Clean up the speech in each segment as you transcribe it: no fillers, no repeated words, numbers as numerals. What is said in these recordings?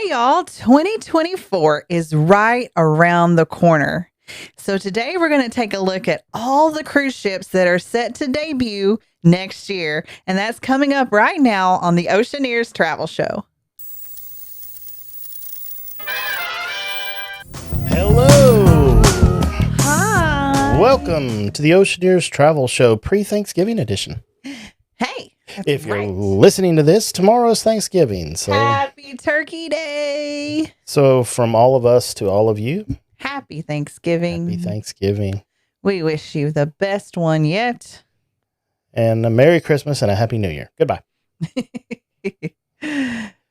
Hey, y'all, 2024 is right around the corner. So today we're going to take a look at all the cruise ships that are set to debut next year. And that's coming up right now on the Oceaneers Travel Show. Hello. Hi. Welcome to the Oceaneers Travel Show pre-Thanksgiving edition. Hey. If you're listening to this, tomorrow is Thanksgiving. So Happy Turkey Day. So from all of us to all of you, Happy Thanksgiving. happy Thanksgiving. We wish you the best one yet. And a Merry Christmas and a Happy New Year. Goodbye.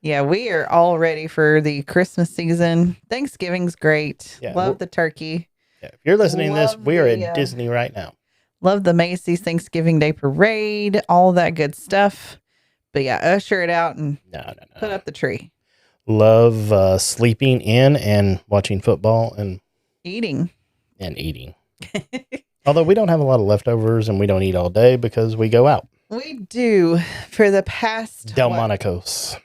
Yeah, we are all ready for the Christmas season. Thanksgiving's great. Yeah, Love the turkey. Yeah, if you're listening to this, Love we are the, at Disney right now. Love the Macy's Thanksgiving Day Parade, all that good stuff. But yeah, usher it out and No. put up the tree. Love sleeping in and watching football and Eating. eating. Although we don't have a lot of leftovers and we don't eat all day because we go out. We do for the past Delmonico's.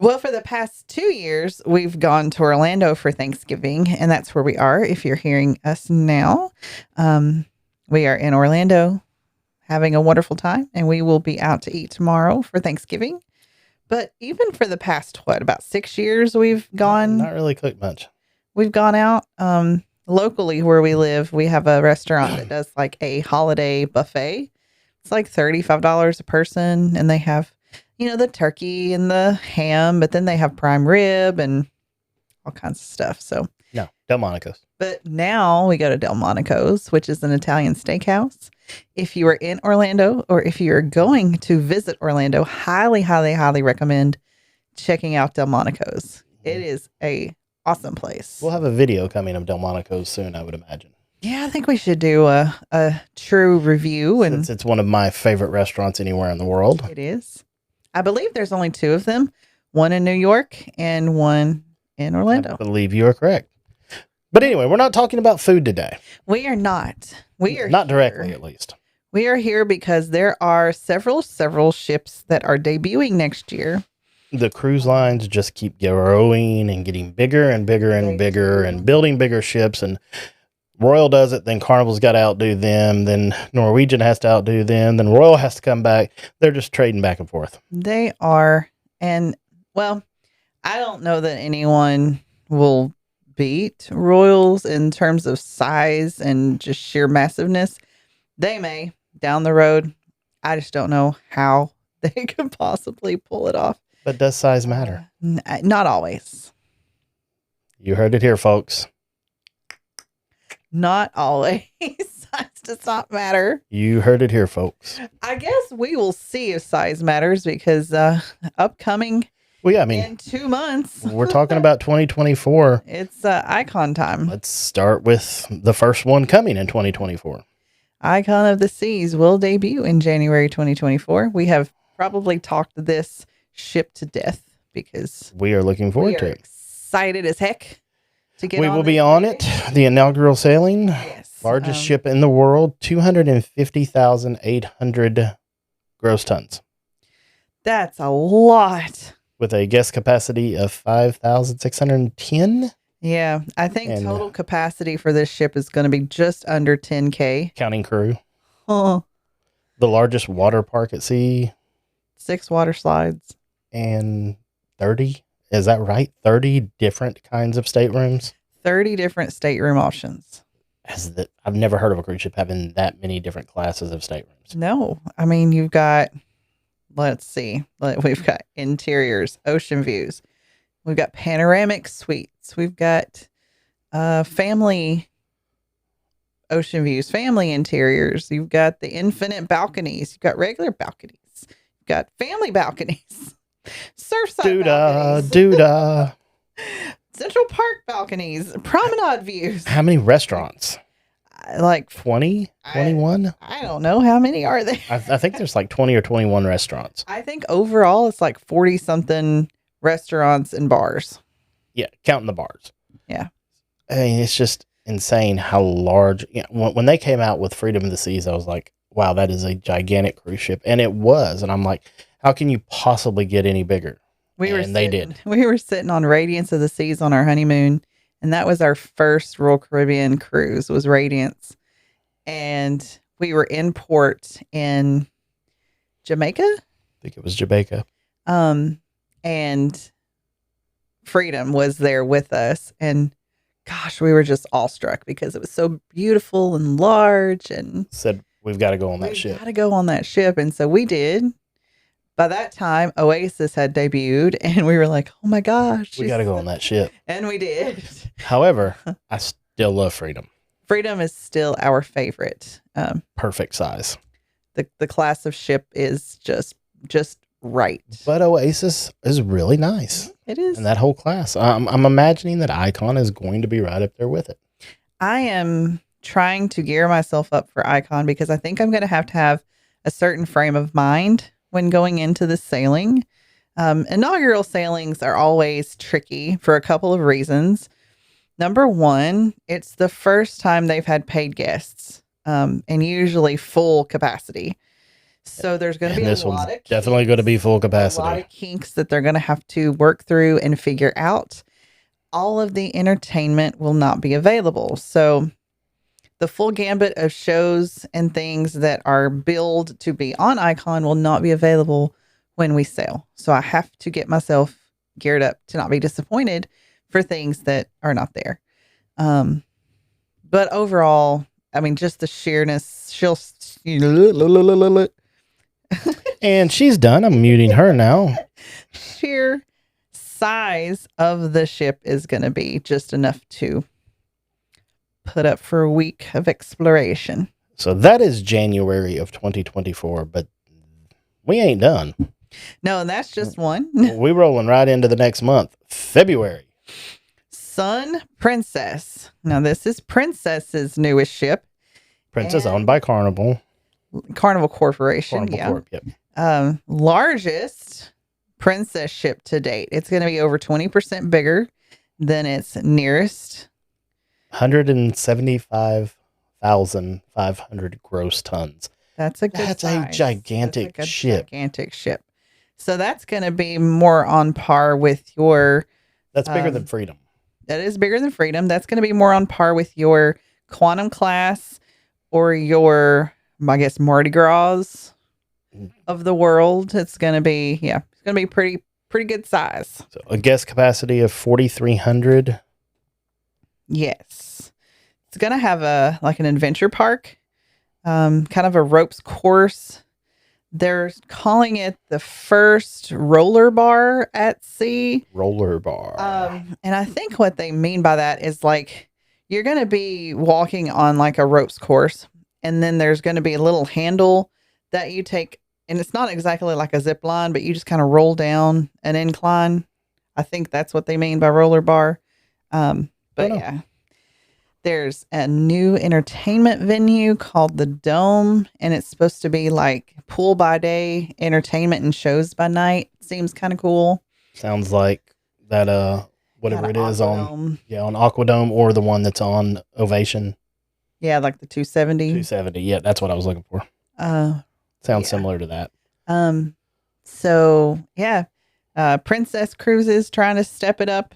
Well, for the past 2 years, we've gone to Orlando for Thanksgiving, and that's where we are. If you're hearing us now, we are in Orlando having a wonderful time, and we will be out to eat tomorrow for Thanksgiving. But even for the past, about 6 years, we've gone. Not really cooked much. We've gone out locally where we live. We have a restaurant that does like a holiday buffet. It's like $35 a person, and they have, the turkey and the ham, but then they have prime rib and all kinds of stuff. So No, Delmonico's. but now we go to Delmonico's, which is an Italian steakhouse. If you are in Orlando or if you are going to visit Orlando, highly, highly, highly recommend checking out Delmonico's. It is a awesome place. We'll have a video coming of Delmonico's soon, I would imagine. Yeah, I think we should do a true review. And Since it's one of my favorite restaurants anywhere in the world. it is. I believe there's only two of them, one in New York and one in Orlando. I believe you are correct. But anyway, we're not talking about food today. We are not. We are not here. directly, at least. We are here because there are several ships that are debuting next year. The cruise lines just keep growing and getting bigger and bigger and bigger and building bigger ships. And Royal does it, then Carnival's got to outdo them, then Norwegian has to outdo them, then Royal has to come back. They're just trading back and forth. They are. And, well, I don't know that anyone will beat Royals in terms of size and just sheer massiveness. They may down the road. I just don't know how they could possibly pull it off. But does size matter? Not always. You heard it here, folks. Not always. Size does not matter. You heard it here, folks. I guess we will see if size matters because upcoming Well, yeah, I mean, in 2 months. we're talking about 2024. It's icon time. Let's start with the first one coming in 2024. Icon of the Seas will debut in January 2024. We have probably talked this ship to death because We are looking forward to it. excited as heck to get We on will be this on voyage. it. The inaugural sailing. Yes. Largest ship in the world, 250,800 gross tons. That's a lot. With a guest capacity of 5,610. Yeah. I think And, total capacity for this ship is going to be just under 10K. Counting crew. Oh, The largest water park at sea. 6 water slides. And 30. Is that right? 30 different kinds of staterooms. 30 different stateroom options. I've never heard of a cruise ship having that many different classes of staterooms. No, I mean, you've got, let's see, we've got interiors, ocean views. We've got panoramic suites. We've got family ocean views, family interiors. You've got the infinite balconies. You've got regular balconies. You've got family balconies, surfside balconies. Doodah. Central Park balconies, promenade views. How many restaurants? Like 20? 21? I don't know. How many are there? I think there's like 20 or 21 restaurants. I think overall it's like 40 something restaurants and bars. Yeah, counting the bars. Yeah. I mean, it's just insane how large. When they came out with Freedom of the Seas, I was like, wow, that is a gigantic cruise ship. And it was. And I'm like, how can you possibly get any bigger? They did. We were sitting on Radiance of the Seas on our honeymoon, and that was our first Royal Caribbean cruise, was Radiance. And we were in port in Jamaica. I think it was Jamaica. And Freedom was there with us, and gosh, we were just awestruck because it was so beautiful and large, and said, we've got to go on that ship. Got to go on that ship. And so we did. By that time, Oasis had debuted, and we were like, oh my gosh. We got to go on that ship. And we did. However, I still love Freedom. Freedom is still our favorite. Perfect size. The class of ship is just right. But Oasis is really nice. It is. And that whole class. I'm imagining that Icon is going to be right up there with it. I am trying to gear myself up for Icon because I think I'm going to have a certain frame of mind when going into the sailing. Inaugural sailings are always tricky for a couple of reasons. Number one, it's the first time they've had paid guests, and usually full capacity. So there's going to be this one's definitely going to be full capacity. A lot of kinks that they're going to have to work through and figure out. All of the entertainment will not be available. So the full gambit of shows and things that are billed to be on Icon will not be available when we sail. So I have to get myself geared up to not be disappointed for things that are not there. But overall, I mean, just the sheerness, and she's done. I'm muting her now. Sheer size of the ship is going to be just enough to put up for a week of exploration. So that is January of 2024, but we ain't done. No, and that's just one. We're rolling right into the next month, February. Sun Princess. Now, this is Princess's newest ship. Princess owned by Carnival Corporation. Corp, yep. Largest Princess ship to date. It's going to be over 20% bigger than its nearest. 175,500 gross tons. That's a gigantic ship. Gigantic ship. So that's going to be more on par with your. That's bigger than Freedom. That is bigger than Freedom. That's going to be more on par with your Quantum class or your, I guess, Mardi Gras of the world. It's going to be, it's going to be pretty good size. So a guest capacity of 4,300. Yes. It's going to have an adventure park, kind of a ropes course. They're calling it the first roller bar at sea. Roller bar. And I think what they mean by that is like, you're going to be walking on like a ropes course, and then there's going to be a little handle that you take, and it's not exactly like a zip line, but you just kind of roll down an incline. I think that's what they mean by roller bar. But yeah. There's a new entertainment venue called the Dome, and it's supposed to be like pool by day, entertainment and shows by night. Seems kind of cool. Sounds like that whatever it is on Aquadome, or the one that's on Ovation. Yeah, like the 270. 270. Yeah, that's what I was looking for. Sounds similar to that. So yeah, Princess Cruises trying to step it up.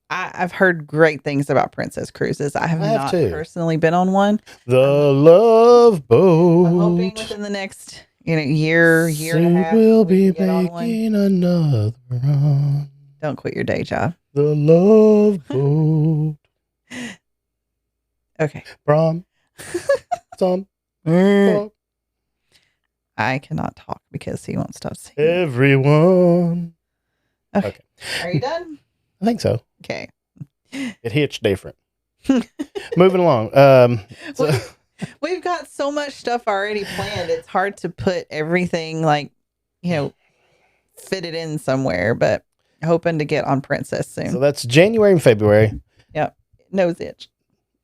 I've heard great things about Princess Cruises. I have not personally been on one. The Love Boat. I'm hoping within the next year and a half, we'll be making another run. Don't quit your day job. The Love Boat. Okay. From some. I cannot talk because he won't stop singing. Everyone. Okay. Are you done? I think so. Okay. It hits different. Moving along. We've got so much stuff already planned. It's hard to put everything fit it in somewhere, but hoping to get on Princess soon. So that's January and February. Yep. Nose itch.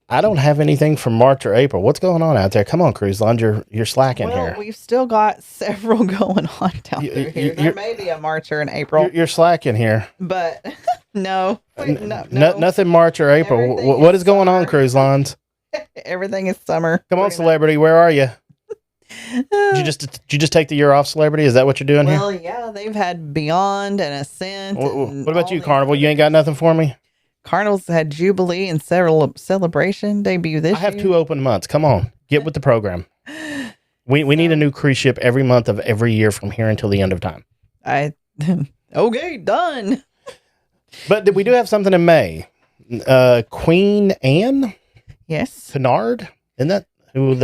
I don't have anything for March or April. What's going on out there? Come on, Cruise Line. You're slacking here. We've still got several going on down through here. There may be a March or an April. You're slacking here. But no. Nothing March or April. What is going on, Cruise Lines? Everything is summer. Come on, celebrity. Where are you? Did you just take the year off, Celebrity? Is that what you're doing here? Well, yeah, they've had Beyond and Ascent. What about you, Carnival? You ain't got nothing for me? Carnival's had Jubilee and several Celebration debut this year. I have 2 open months. Come on, get with the program. We need a new cruise ship every month of every year from here until the end of time. Okay, done. But we do have something in May. Queen Anne? Yes. Cunard? Isn't that who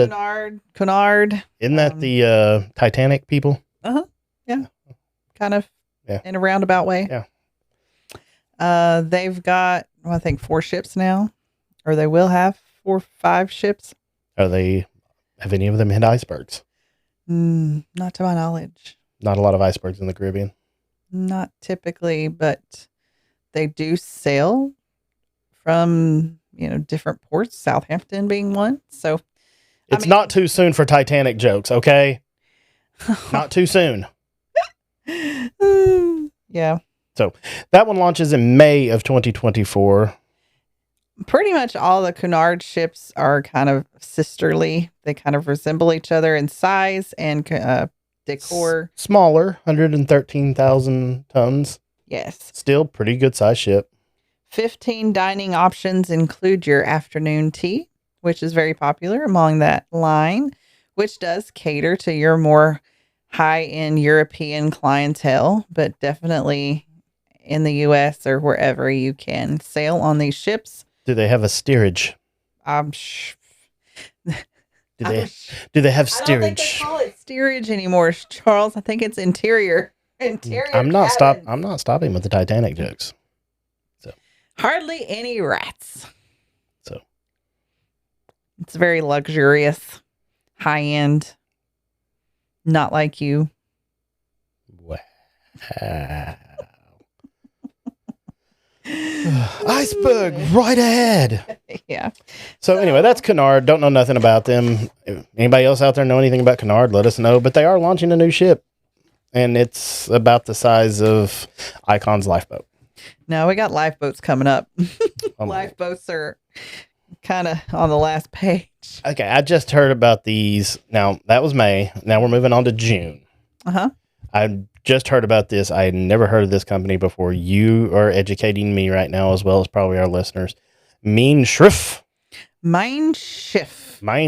Cunard. Isn't that the Titanic people? Yeah. Kind of in a roundabout way. Yeah. They've got, I think, 4 ships now. Or they will have 4 or 5 ships. Have any of them hit icebergs? Not to my knowledge. Not a lot of icebergs in the Caribbean. Not typically, but they do sail from, different ports, Southampton being one. So it's not too soon for Titanic jokes, okay? Not too soon. Yeah. So that one launches in May of 2024. Pretty much all the Cunard ships are kind of sisterly. They kind of resemble each other in size and decor. Smaller, 113,000 tons. Yes. Still pretty good size ship. 15 dining options include your afternoon tea, which is very popular among that line, which does cater to your more high-end European clientele, but definitely in the U.S. or wherever you can sail on these ships. Do they have a steerage? Do they have steerage? I don't think they call it steerage anymore, Charles. I think it's interior. I'm not stopping with the Titanic jokes. So hardly any rats. So it's very luxurious, high end. Not like you. Wow. Iceberg right ahead. Yeah. So anyway, that's Cunard. Don't know nothing about them. If anybody else out there know anything about Cunard, let us know. But they are launching a new ship, and it's about the size of Icon's lifeboat. No, we got lifeboats coming up. Lifeboats are kind of on the last page. Okay, I just heard about these. Now, that was May. Now we're moving on to June. I just heard about this. I had never heard of this company before. You are educating me right now, as well as probably our listeners. Schiff.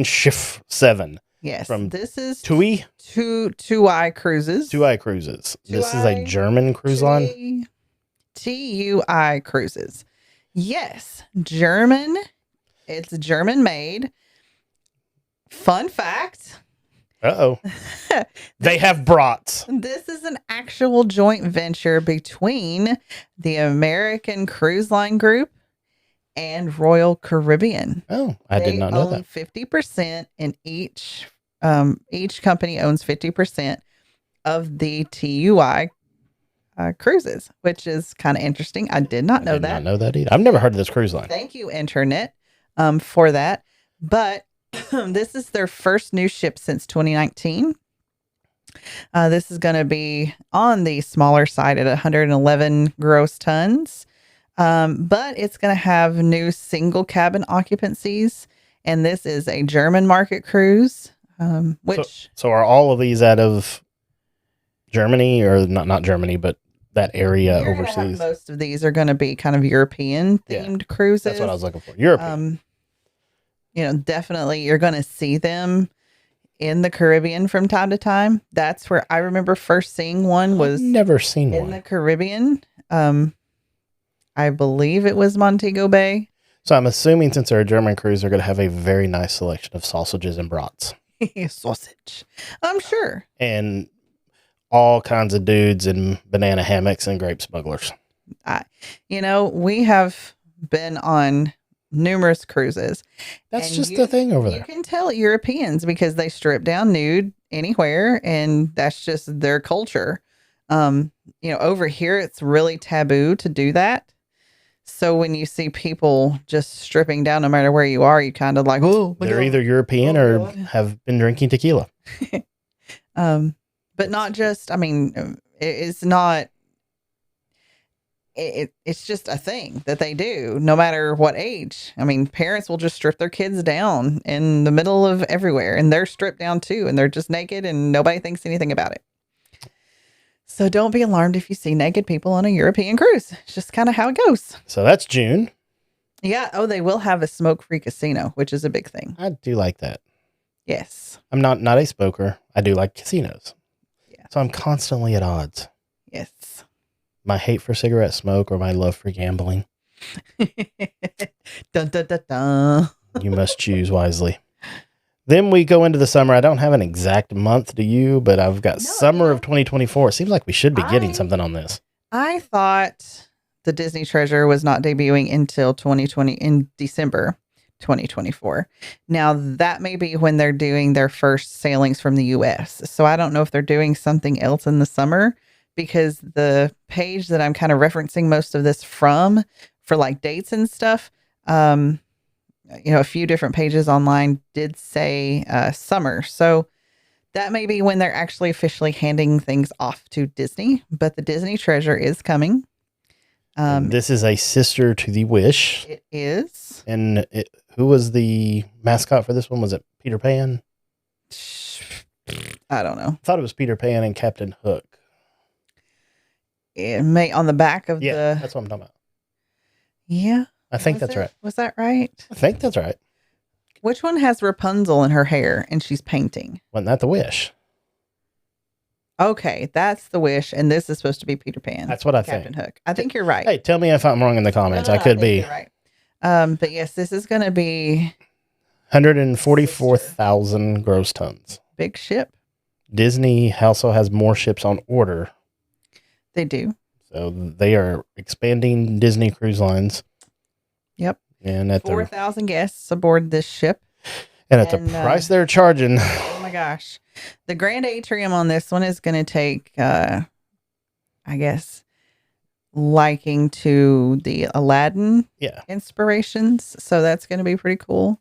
Schiff 7. Yes. This is TUI? TUI Cruises. TUI Cruises. This is a German cruise line? TUI Cruises. Yes. German. It's German made. Fun fact. Uh-oh. They have brats. This is an actual joint venture between the American Cruise Line Group and Royal Caribbean. Oh, I did not know that. 50% in each company owns 50% of the TUI cruises, which is kind of interesting. I did not know that. I did not know that either. I've never heard of this cruise line. Thank you, Internet, for that. But this is their first new ship since 2019. This is going to be on the smaller side at 111 gross tons. But it's going to have new single cabin occupancies. And this is a German market cruise. So are all of these out of Germany, or not Germany, but that area overseas? Most of these are going to be kind of European themed cruises. That's what I was looking for. European. Definitely you're going to see them in the Caribbean from time to time. That's where I remember first seeing one was never seen in the Caribbean. I believe it was Montego Bay. So I'm assuming since they're a German cruise, they're going to have a very nice selection of sausages and brats. Sausage. I'm sure. And all kinds of dudes in banana hammocks and grape smugglers. We have been on numerous cruises. That's just the thing over there. You can tell Europeans because they strip down nude anywhere, and that's just their culture. Over here it's really taboo to do that. So when you see people just stripping down no matter where you are, you kind of like, they're either European or have been drinking tequila. But not just, it's not it's just a thing that they do no matter what age. I mean, parents will just strip their kids down in the middle of everywhere, and they're stripped down too, and they're just naked and nobody thinks anything about it. So don't be alarmed if you see naked people on a European cruise. It's just kind of how it goes. So that's June. Yeah. Oh, they will have a smoke-free casino, which is a big thing. I do like that. Yes. I'm not a smoker. I do like casinos. Yeah. So I'm constantly at odds. Yes. My hate for cigarette smoke or my love for gambling. Dun, dun, dun, dun. You must choose wisely. Then we go into the summer. I don't have an exact month, do you? But I've got summer of 2024. It seems like we should be getting something on this. I thought the Disney Treasure was not debuting until 2020 in December 2024. Now that may be when they're doing their first sailings from the US. So I don't know if they're doing something else in the summer, because the page that I'm kind of referencing most of this from for like dates and stuff, a few different pages online did say summer. So that may be when they're actually officially handing things off to Disney, but the Disney Treasure is coming. This is a sister to the Wish. It is. And who was the mascot for this one? Was it Peter Pan? I don't know. I thought it was Peter Pan and Captain Hook. It may on the back of that's what I'm talking about. Yeah. I think that's right. Was that right? I think that's right. Which one has Rapunzel in her hair and she's painting? Wasn't that the Wish? Okay, that's the Wish, and this is supposed to be Peter Pan. That's what I Captain think. Hook. I think you're right. Hey, tell me if I'm wrong in the comments. I could be. You're right. But yes, this is going to be 144,000 gross tons. Big ship. Disney also has more ships on order. They do. So they are expanding Disney Cruise Lines. Yep. And at 4,000 guests aboard this ship. And at the price they're charging. Oh my gosh. The grand atrium on this one is going to take, I guess, liking to the Aladdin inspirations. So that's going to be pretty cool.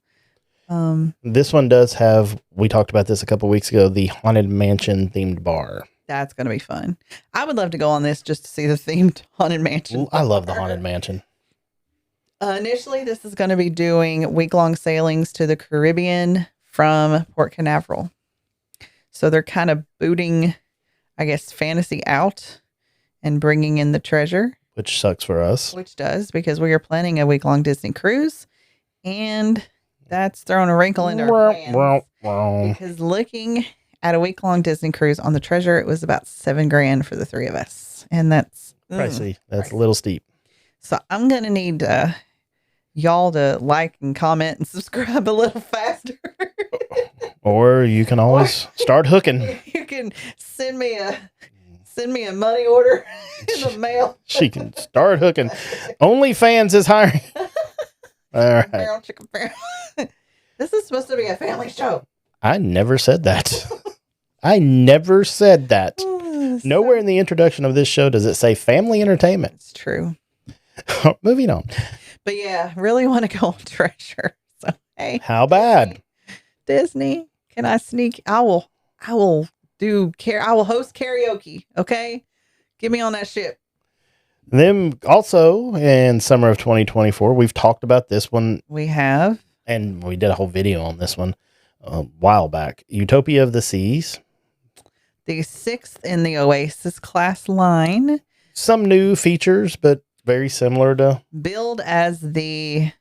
This one does have, we talked about this a couple weeks ago, the Haunted Mansion themed bar. That's going to be fun. I would love to go on this just to see the themed Haunted Mansion. I love the Haunted Mansion. Initially, this is going to be doing week-long sailings to the Caribbean from Port Canaveral. So they're kind of booting, I guess, fantasy out and bringing in the treasure. Which sucks for us. Which does, because we are planning a week-long Disney cruise. And that's throwing a wrinkle into our plans. Because looking at a week-long Disney cruise on the treasure, it was about $7,000 for the three of us. And that's pricey. That's pricey. A little steep. So I'm going to need y'all to like and comment and subscribe a little faster. Or you can always start hooking. You can send me a money order in the mail. She can start hooking. OnlyFans is hiring. All right. Barrel, chicken barrel. This is supposed to be a family show. I never said that. I never said that. Nowhere in the introduction of this show does it say family entertainment. It's true. Moving on. But yeah, really want to go on treasure. So hey, how bad? Disney, can I sneak? I will host karaoke. Okay, get me on that ship. Then also in summer of 2024, we've talked about this one. We have, and we did a whole video on this one a while back. Utopia of the Seas, the 6th in the Oasis class line. Some new features, but very similar to billed as the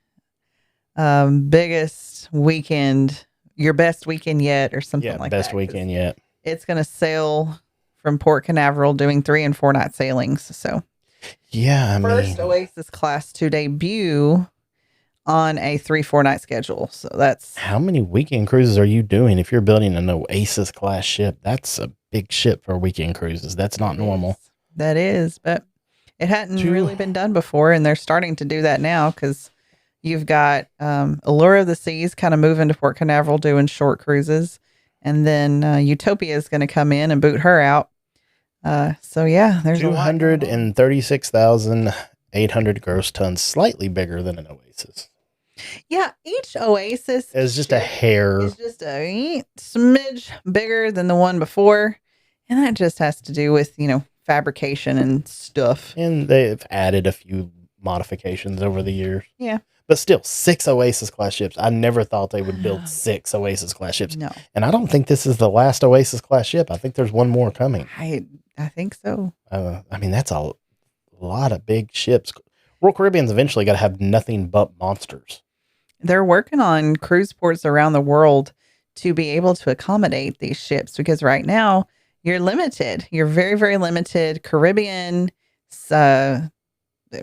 biggest weekend, your best weekend yet, or something like that. Best weekend yet. It's going to sail from Port Canaveral doing 3 and 4 night sailings. So yeah, first Oasis class to debut on a 3-4 night schedule. So that's how many weekend cruises are you doing if you're building an Oasis class ship? That's a big ship for weekend cruises. That's not normal. That is, but it hadn't really been done before, and they're starting to do that now because you've got Allure of the Seas kind of moving to Port Canaveral doing short cruises, and then Utopia is going to come in and boot her out. So yeah, there's 236,800 gross tons, slightly bigger than an Oasis. Yeah, each Oasis is just a hair. It's just a smidge bigger than the one before, and that just has to do with fabrication and stuff. And they've added a few modifications over the years. Yeah. But still, 6 Oasis class ships. I never thought they would build 6 Oasis class ships. No. And I don't think this is the last Oasis class ship. I think there's one more coming. I think so. I mean, that's a lot of big ships. Royal Caribbean's eventually got to have nothing but monsters. They're working on cruise ports around the world to be able to accommodate these ships, because right now you're limited. You're very, very limited. Caribbean,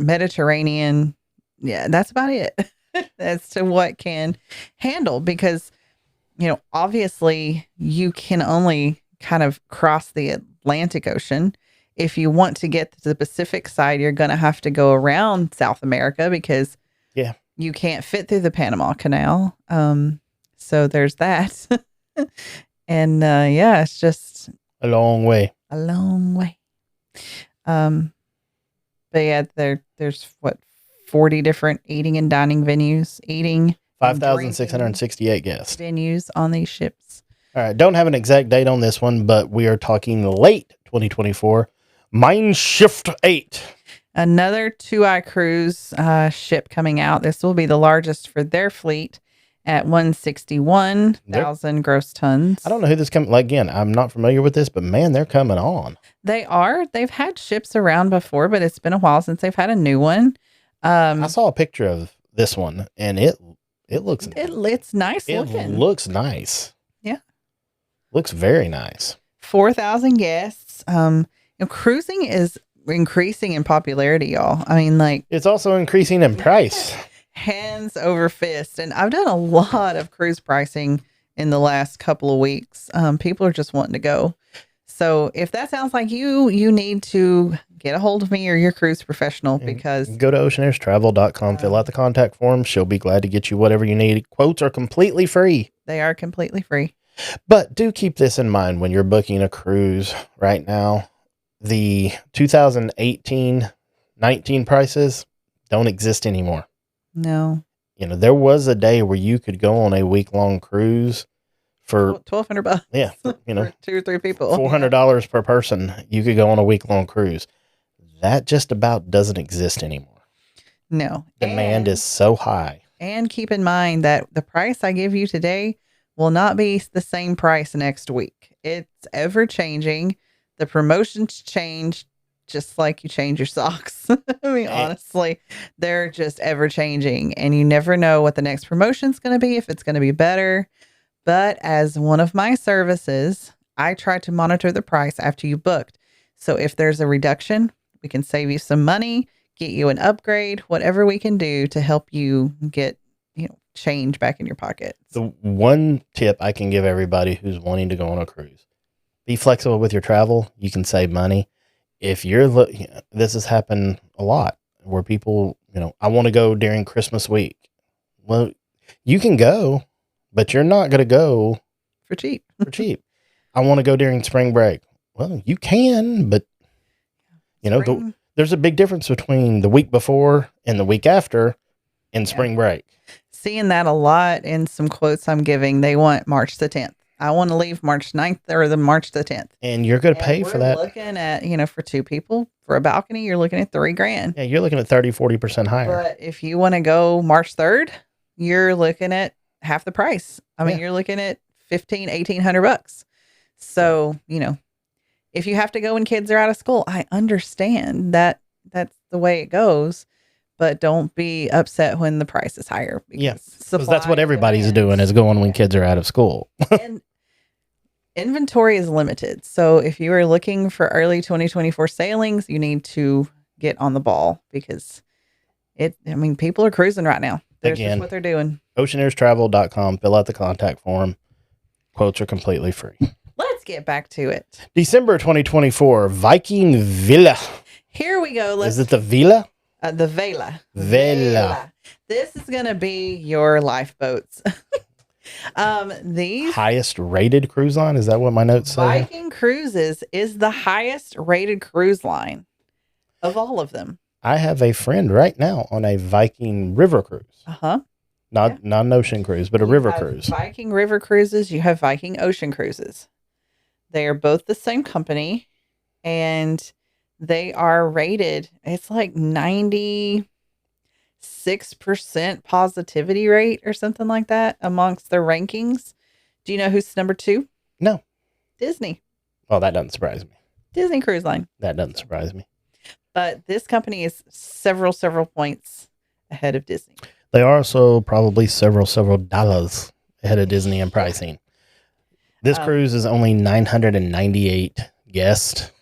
Mediterranean. Yeah, that's about it as to what can handle, because, obviously you can only kind of cross the Atlantic Ocean. If you want to get to the Pacific side, you're going to have to go around South America, because you can't fit through the Panama Canal. So there's that. And it's just a long way. But yeah, there's 40 different eating and dining venues, 5,668 guests venues on these ships. All right. Don't have an exact date on this one, but we are talking late 2024. Mein Schiff 8. Another TUI Cruise ship coming out. This will be the largest for their fleet at 161,000 gross tons. I don't know who this comes. Again, I'm not familiar with this, but man, they're coming on. They are. They've had ships around before, but it's been a while since they've had a new one. I saw a picture of this one, and it looks it's nice looking. It looks nice. Yeah, looks very nice. 4,000 guests. Cruising is increasing in popularity, y'all. I mean, it's also increasing in price. Hands over fist. And I've done a lot of cruise pricing in the last couple of weeks. People are just wanting to go. So if that sounds like you need to get a hold of me or your cruise professional, because go to oceanairstravel.com, fill out the contact form. She'll be glad to get you whatever you need. Quotes are completely free. They are completely free. But do keep this in mind when you're booking a cruise right now. The 2018-19 prices don't exist anymore. No. There was a day where you could go on a week-long cruise for $1,200. Yeah. For 2 or 3 people. $400 per person. You could go on a week-long cruise. That just about doesn't exist anymore. No. Demand is so high. And keep in mind that the price I give you today will not be the same price next week. It's ever changing. The promotions change just like you change your socks. I mean, honestly, they're just ever changing, and you never know what the next promotion's going to be, if it's going to be better. But as one of my services, I try to monitor the price after you booked. So if there's a reduction, we can save you some money, get you an upgrade, whatever we can do to help you get, change back in your pocket. The one tip I can give everybody who's wanting to go on a cruise: be flexible with your travel. You can save money. If you're this has happened a lot where people, I want to go during Christmas week. Well, you can go, but you're not going to go for cheap. I want to go during spring break. Well, you can, but there's a big difference between the week before and the week after in spring break. Seeing that a lot in some quotes I'm giving. They want March the 10th. I want to leave March 9th or the March the 10th. And you're going to pay for that. Looking at, for 2 people for a balcony, you're looking at $3,000. Yeah, you're looking at 30-40% higher. But if you want to go March 3rd, you're looking at half the price. I mean, you're looking at $1,800. So, if you have to go when kids are out of school, I understand that that's the way it goes. But don't be upset when the price is higher. Because that's what everybody's doing, is going when kids are out of school. And inventory is limited. So if you are looking for early 2024 sailings, you need to get on the ball, because people are cruising right now. That's just what they're doing. Oceanairstravel.com, fill out the contact form. Quotes are completely free. Let's get back to it. December 2024, Viking Vela. Here we go. Is it the Vela? The Vela. Vela. This is going to be your lifeboats. These highest rated cruise line. Is that what my notes say? Viking Cruises is the highest rated cruise line of all of them. I have a friend right now on a Viking river cruise. Not an ocean cruise, but a river cruise. Viking river cruises. You have Viking ocean cruises. They are both the same company, and They are rated, it's like 96% positivity rate or something like that amongst their rankings. Do you know who's number 2? No. Disney. Well, that doesn't surprise me. Disney Cruise Line. That doesn't surprise me. But this company is several points ahead of Disney. They are also probably several dollars ahead of Disney in pricing. This cruise is only 998 guests.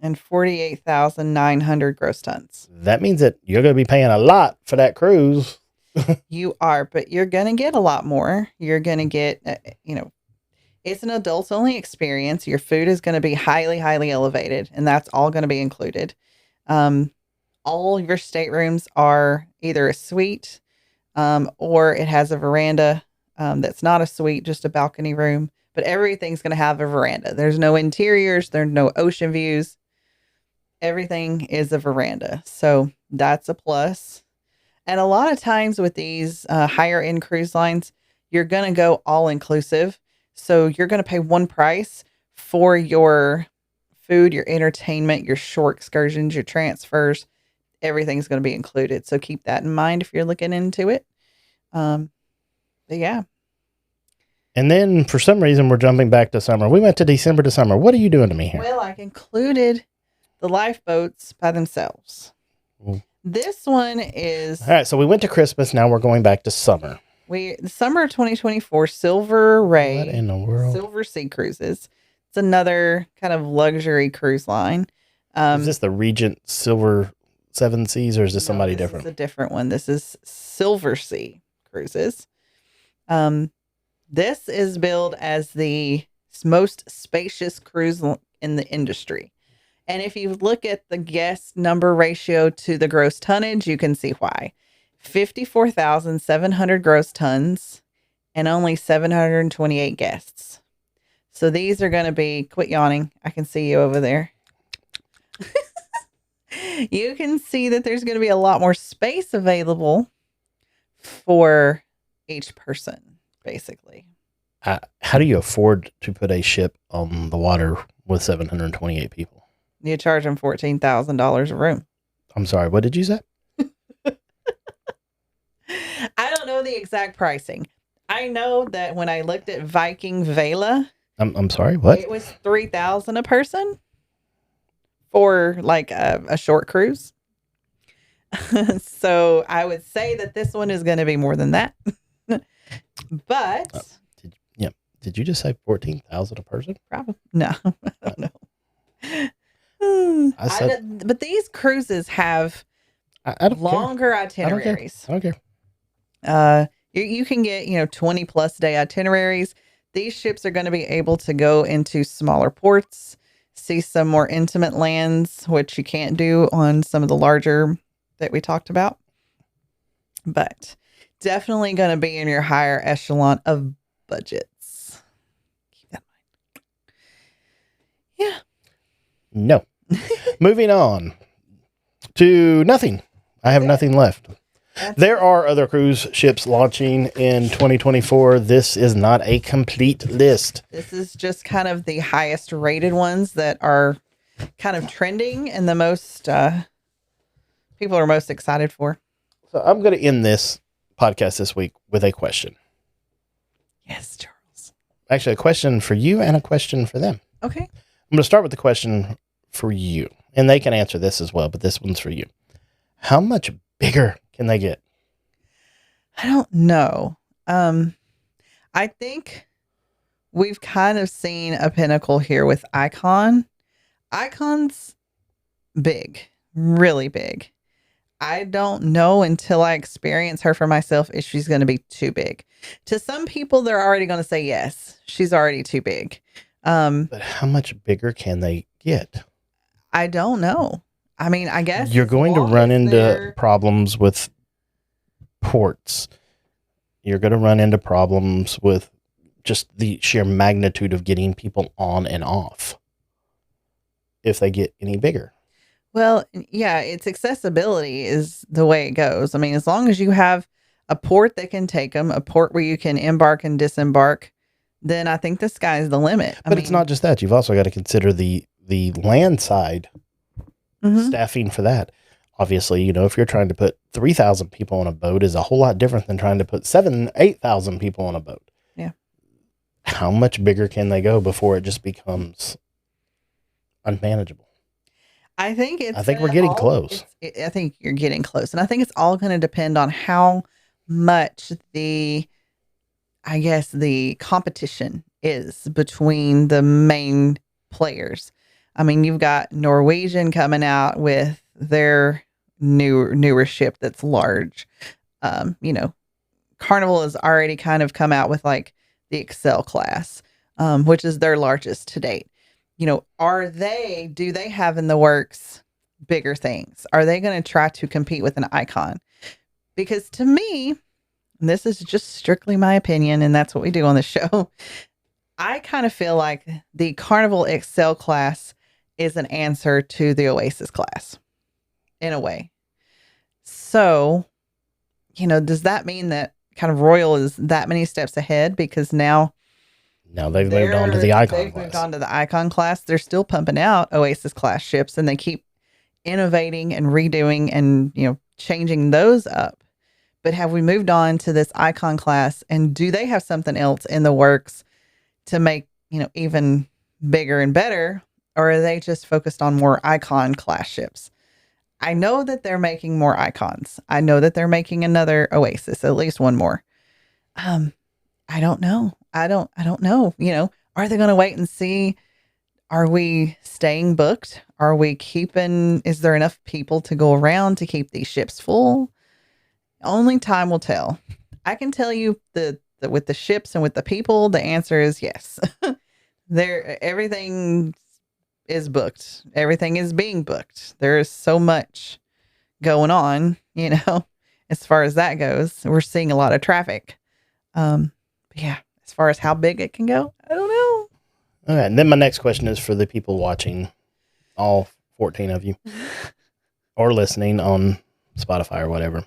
And 48,900 gross tons. That means that you're going to be paying a lot for that cruise. You are, but you're going to get a lot more. You're going to get, it's an adults only experience. Your food is going to be highly, highly elevated, and that's all going to be included. All of your staterooms are either a suite or it has a veranda that's not a suite, just a balcony room. But everything's going to have a veranda. There's no interiors. There's no ocean views. Everything is a veranda. So that's a plus. And a lot of times with these higher end cruise lines, you're going to go all inclusive. So you're going to pay one price for your food, your entertainment, your shore excursions, your transfers. Everything's going to be included. So keep that in mind if you're looking into it. But yeah. And then for some reason, we're jumping back to summer. We went to December to summer. What are you doing to me here? Well, I included the lifeboats by themselves. Ooh. This one is... All right, so we went to Christmas. Now we're going back to summer. The summer 2024 Silver Ray. What in the world? Silversea Cruises. It's another kind of luxury cruise line. Is this the Regent Silver Seven Seas, or is this somebody different? This is a different one. This is Silversea Cruises. This is billed as the most spacious cruise in the industry. And if you look at the guest number ratio to the gross tonnage, you can see why. 54,700 gross tons and only 728 guests. So these are going to be, quit yawning. I can see you over there. You can see that there's going to be a lot more space available for each person, basically. How do you afford to put a ship on the water with 728 people? You charge them $14,000 a room. I'm sorry, what did you say? I don't know the exact pricing. I know that when I looked at Viking Vela, I'm sorry, what? It was $3,000 a person for like a short cruise. So I would say that this one is going to be more than that. But did you just say 14,000 a person? Probably no. I don't know. But these cruises have longer itineraries. I don't care. You can get 20 plus day itineraries. These ships are going to be able to go into smaller ports, see some more intimate lands, which you can't do on some of the larger that we talked about. But definitely going to be in your higher echelon of budgets. Keep that in mind. Yeah. No. Moving on to nothing. I have nothing left. There are other cruise ships launching in 2024. This is not a complete list. This is just kind of the highest rated ones that are kind of trending and the most people are most excited for. So I'm going to end this podcast this week with a question. Yes, Charles. Actually, a question for you and a question for them. Okay. I'm going to start with the question for you, and they can answer this as well, but this one's for you. How much bigger can they get? I don't know. I think we've kind of seen a pinnacle here with Icon. Icon's big, really big. I don't know until I experience her for myself if she's going to be too big. To some people, they're already going to say, yes, she's already too big. But how much bigger can they get? I don't know. I mean, I guess you're going to run into problems with ports. You're going to run into problems with just the sheer magnitude of getting people on and off if they get any bigger. Well, yeah, it's accessibility is the way it goes. I mean, as long as you have a port that can take them, a port where you can embark and disembark, then I think the sky's the limit. But it's not just that. You've also got to consider the land side staffing for that. Obviously, if you're trying to put 3,000 people on a boat is a whole lot different than trying to put 8,000 people on a boat. Yeah. How much bigger can they go before it just becomes unmanageable? I think we're getting close. I think you're getting close. And I think it's all going to depend on how much the competition is between the main players. I mean, you've got Norwegian coming out with their newer ship that's large. Carnival has already kind of come out with like the Excel class, which is their largest to date. Do they have in the works bigger things? Are they going to try to compete with an Icon? Because to me, and this is just strictly my opinion, and that's what we do on the show, I kind of feel like the Carnival Excel class is an answer to the Oasis class in a way. So, does that mean that kind of Royal is that many steps ahead because now they've moved on to the Icon class. They've moved on to the Icon class. They're still pumping out Oasis class ships, and they keep innovating and redoing and, changing those up. But have we moved on to this Icon class, and do they have something else in the works to make, even bigger and better? Or are they just focused on more Icon class ships? I know that they're making more Icons. I know that they're making another Oasis, at least one more. I don't know. I don't know. Are they going to wait and see? Are we staying booked? Is there enough people to go around to keep these ships full? Only time will tell. I can tell you with the ships and with the people, the answer is yes. Everything is booked. Everything is being booked. There is so much going on, as far as that goes. We're seeing a lot of traffic. Yeah, as far as how big it can go, I don't know. All right, and then my next question is for the people watching, all 14 of you, or listening on Spotify or whatever.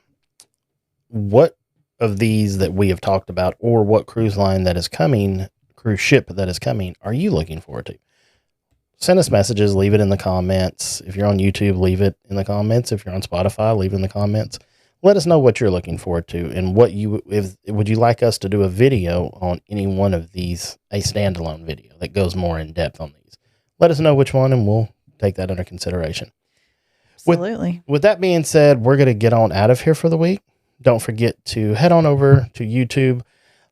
What of these that we have talked about, or what cruise line that is coming, cruise ship that is coming, are you looking forward to? Send us messages, leave it in the comments. If you're on YouTube, leave it in the comments. If you're on Spotify, leave it in the comments. Let us know what you're looking forward to and would you like us to do a video on any one of these, a standalone video that goes more in depth on these. Let us know which one and we'll take that under consideration. Absolutely. With that being said, we're going to get on out of here for the week. Don't forget to head on over to YouTube,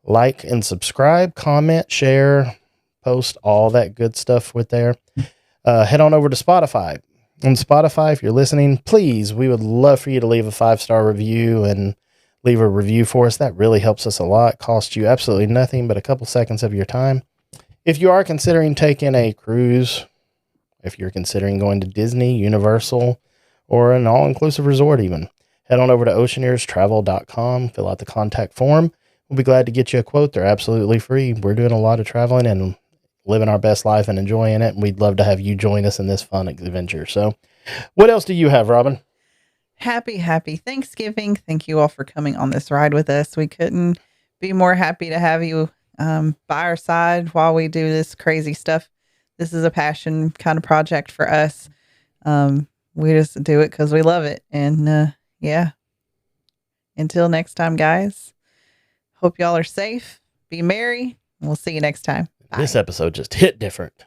like and subscribe, comment, share, post, all that good stuff with there. Head on over to Spotify. On Spotify, if you're listening, please, we would love for you to leave a 5-star review and leave a review for us. That really helps us a lot. Costs you absolutely nothing but a couple seconds of your time. If you are considering taking a cruise, if you're considering going to Disney, Universal, or an all-inclusive resort even, head on over to oceaneerstravel.com, fill out the contact form. We'll be glad to get you a quote. They're absolutely free. We're doing a lot of traveling and living our best life and enjoying it. And we'd love to have you join us in this fun adventure. So what else do you have, Robin? Happy Thanksgiving. Thank you all for coming on this ride with us. We couldn't be more happy to have you by our side while we do this crazy stuff. This is a passion kind of project for us. We just do it because we love it. And yeah, until next time, guys, hope y'all are safe. Be merry. We'll see you next time. Bye. This episode just hit different.